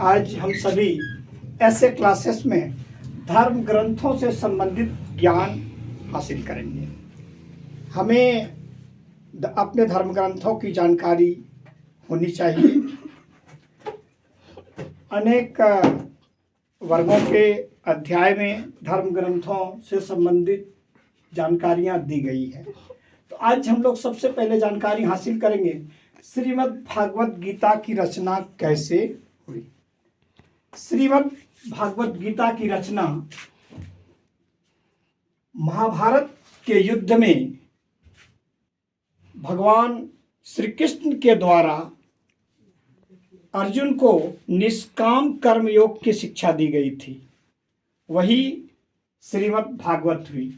आज हम सभी ऐसे क्लासेस में धर्म ग्रंथों से संबंधित ज्ञान हासिल करेंगे। हमें अपने धर्म ग्रंथों की जानकारी होनी चाहिए। अनेक वर्गों के अध्याय में धर्म ग्रंथों से संबंधित जानकारियां दी गई है। तो आज हम लोग सबसे पहले जानकारी हासिल करेंगे श्रीमद् भागवत गीता की रचना कैसे हुई। श्रीमद् भागवत गीता की रचना महाभारत के युद्ध में भगवान श्री कृष्ण के द्वारा अर्जुन को निष्काम कर्म योग की शिक्षा दी गई थी, वही श्रीमद् भागवत हुई।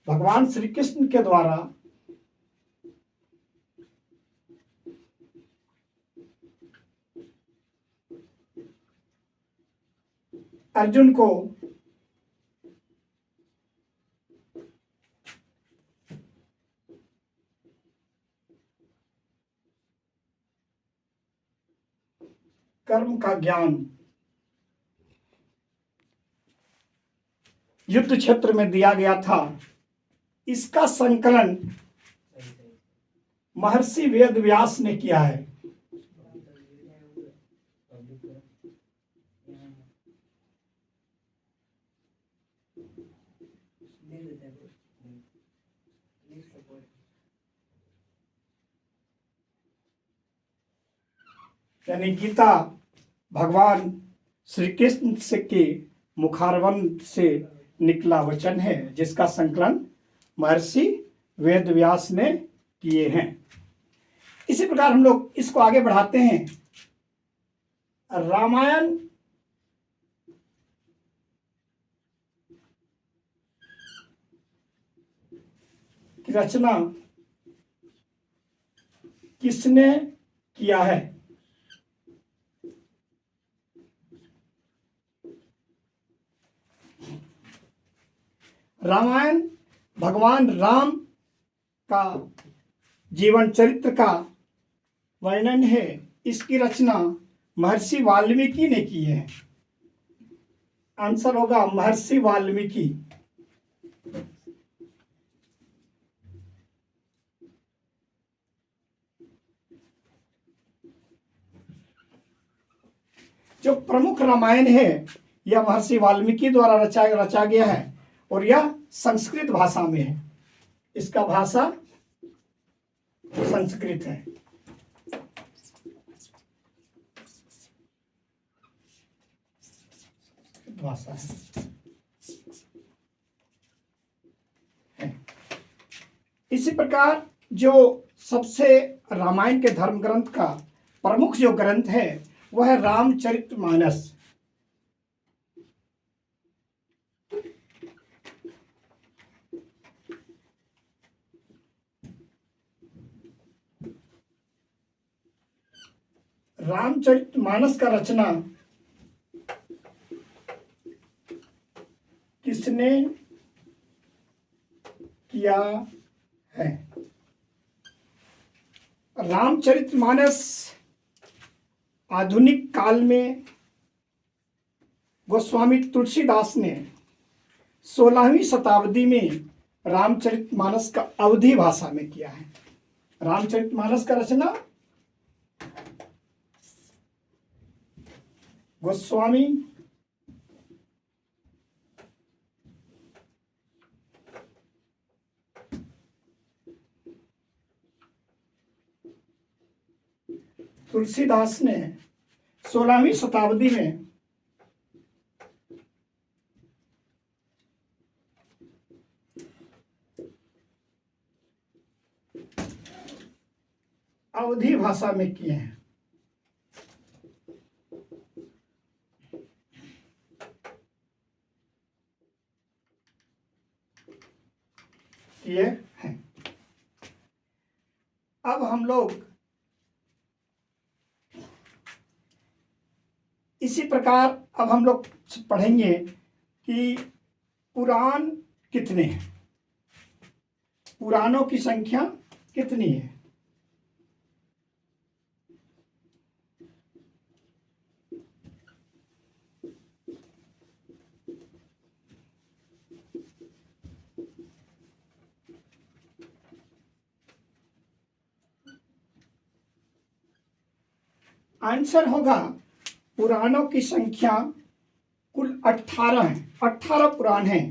भगवान श्री कृष्ण के द्वारा अर्जुन को कर्म का ज्ञान युद्ध क्षेत्र में दिया गया था। इसका संकलन महर्षि वेद व्यास ने किया है। यानी गीता भगवान श्री कृष्ण से के मुखारविंद से निकला वचन है, जिसका संकलन महर्षि वेद व्यास ने किए हैं। इसी प्रकार हम लोग इसको आगे बढ़ाते हैं। रामायण की रचना किसने किया है? रामायण भगवान राम का जीवन चरित्र का वर्णन है। इसकी रचना महर्षि वाल्मीकि ने की है। आंसर होगा महर्षि वाल्मीकि। जो प्रमुख रामायण है यह महर्षि वाल्मीकि द्वारा रचा गया है और यह संस्कृत भाषा में है। इसका भाषा संस्कृत है। भाषा है। इसी प्रकार जो सबसे रामायण के धर्म ग्रंथ का प्रमुख जो ग्रंथ है वह है रामचरितमानस। रामचरितमानस का रचना किसने किया है? रामचरितमानस आधुनिक काल में गोस्वामी तुलसीदास ने 16वीं शताब्दी में रामचरितमानस का अवधी भाषा में किया है। रामचरितमानस का रचना गोस्वामी तुलसीदास ने 16वीं शताब्दी में अवधी भाषा में किए हैं। ये हैं। अब हम लोग इसी प्रकार अब हम लोग पढ़ेंगे कि पुराण कितने हैं, पुराणों की संख्या कितनी है। आंसर होगा पुराणों की संख्या कुल 18 है। 18 पुराण हैं।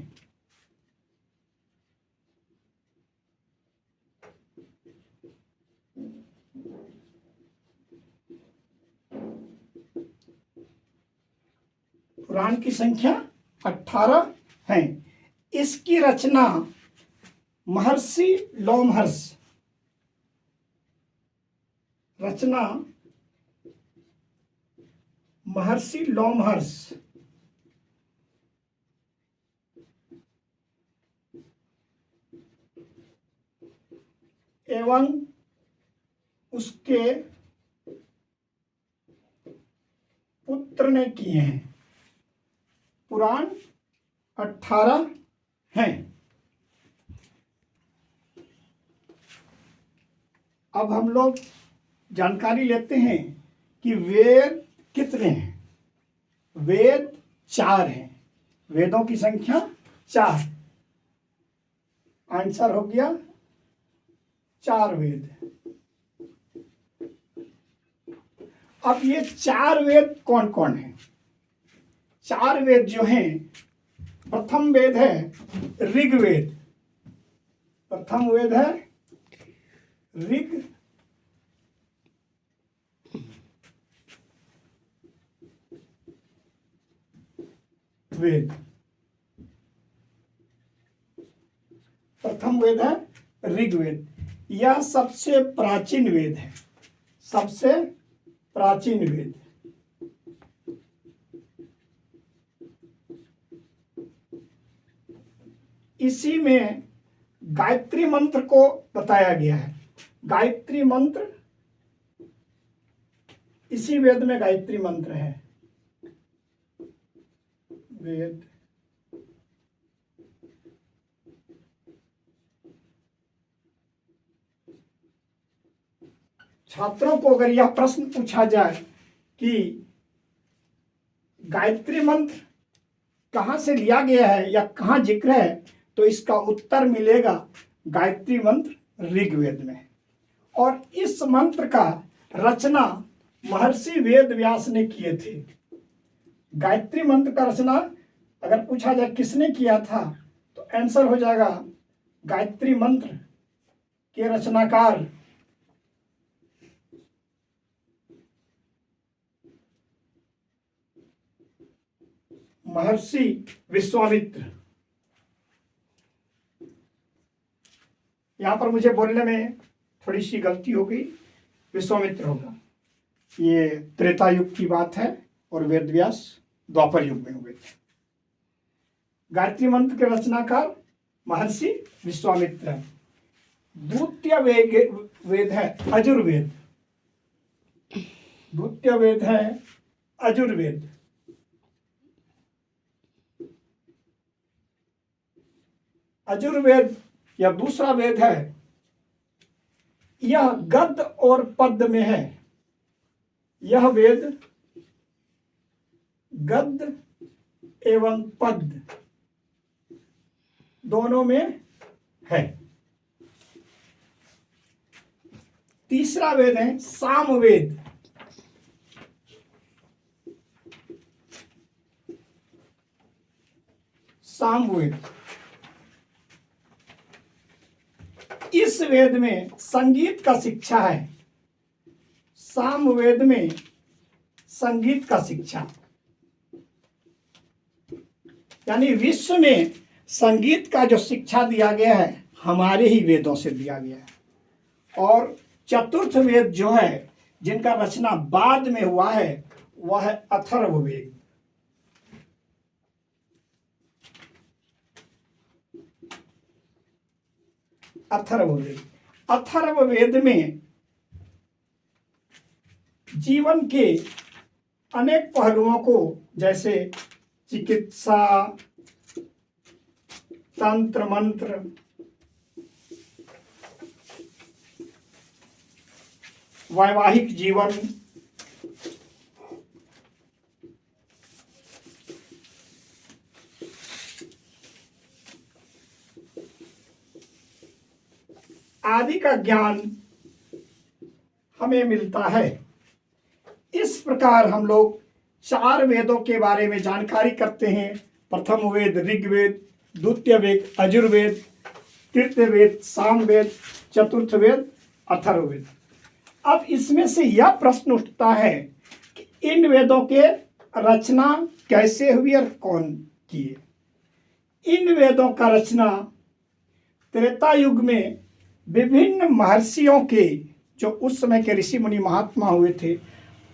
पुराण की संख्या 18 है। इसकी रचना महर्षि लोमहर्ष एवं उसके पुत्र ने किए हैं। पुराण 18 हैं। अब हम लोग जानकारी लेते हैं कि वेद कितने हैं। वेद 4 हैं। वेदों की संख्या 4। आंसर हो गया 4 वेद। अब ये 4 वेद कौन कौन है? 4 वेद जो हैं, प्रथम वेद है ऋग्वेद। प्रथम वेद है ऋग वेद। प्रथम वेद है ऋग्वेद। यह सबसे प्राचीन वेद है। सबसे प्राचीन वेद। इसी में गायत्री मंत्र को बताया गया है। गायत्री मंत्र, इसी वेद में गायत्री मंत्र है। वेद छात्रों को अगर यह प्रश्न पूछा जाए कि गायत्री मंत्र कहाँ से लिया गया है या कहाँ जिक्र है, तो इसका उत्तर मिलेगा गायत्री मंत्र ऋग्वेद में। और इस मंत्र का रचना महर्षि वेद व्यास ने किए थे। गायत्री मंत्र का रचना अगर पूछा जाए किसने किया था, तो आंसर हो जाएगा गायत्री मंत्र के रचनाकार महर्षि विश्वामित्र। यहां पर मुझे बोलने में थोड़ी सी गलती हो गई, विश्वामित्र होगा। ये त्रेता युग की बात है और वेद व्यास द्वापर युग में हुए थे। गायत्री मंत्र के रचनाकार महर्षि विश्वामित्र है। द्वितीय वेद है अजुर्वेद। द्वितीय वेद है अजुर्वेद। अजुर्वेद या दूसरा वेद है, यह गद्य और पद्य में है। यह वेद गद्य एवं पद्य दोनों में है। तीसरा वेद है सामवेद। सामवेद, इस वेद में संगीत का शिक्षा है। सामवेद में संगीत का शिक्षा, यानी विश्व में संगीत का जो शिक्षा दिया गया है, हमारे ही वेदों से दिया गया है। और चतुर्थ वेद जो है, जिनका रचना बाद में हुआ है, वह है अथर्ववेद। अथर्ववेद, अथर्ववेद में जीवन के अनेक पहलुओं को, जैसे चिकित्सा, तंत्र मंत्र, वैवाहिक जीवन, आदि का ज्ञान हमें मिलता है। इस प्रकार हम लोग 4 वेदों के बारे में जानकारी करते हैं। प्रथम वेद ऋग्वेद, द्वितीय वेद यजुर्वेद, तृतीय वेद सामवेद, चतुर्थ वेद अथर्ववेद। अब इसमें से यह प्रश्न उठता है कि इन वेदों के रचना कैसे हुई और कौन किए। इन वेदों का रचना त्रेता युग में विभिन्न महर्षियों के, जो उस समय के ऋषि मुनि महात्मा हुए थे,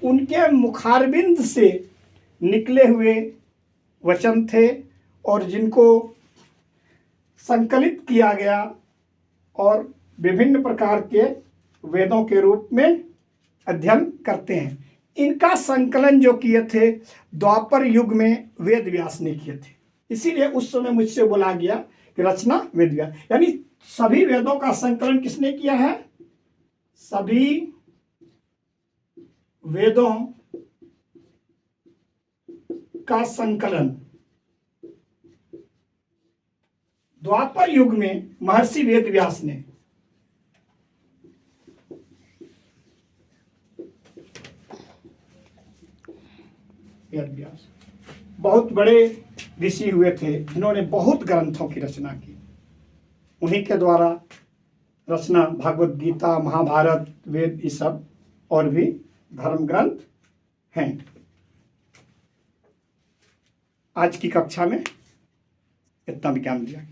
उनके मुखारबिंद से निकले हुए वचन थे और जिनको संकलित किया गया और विभिन्न प्रकार के वेदों के रूप में अध्ययन करते हैं। इनका संकलन जो किए थे द्वापर युग में वेद व्यास ने किए थे। इसीलिए उस समय मुझसे बोला गया कि रचना वेद व्यास, यानी सभी वेदों का संकलन किसने किया है? सभी वेदों का संकलन द्वापर युग में महर्षि वेद व्यास ने। वेद व्यास बहुत बड़े ऋषि हुए थे जिन्होंने बहुत ग्रंथों की रचना की। उन्हीं के द्वारा रचना भागवत गीता, महाभारत, वेद, ये सब और भी धर्म ग्रंथ हैं। आज की कक्षा में इतना विज्ञान दिया।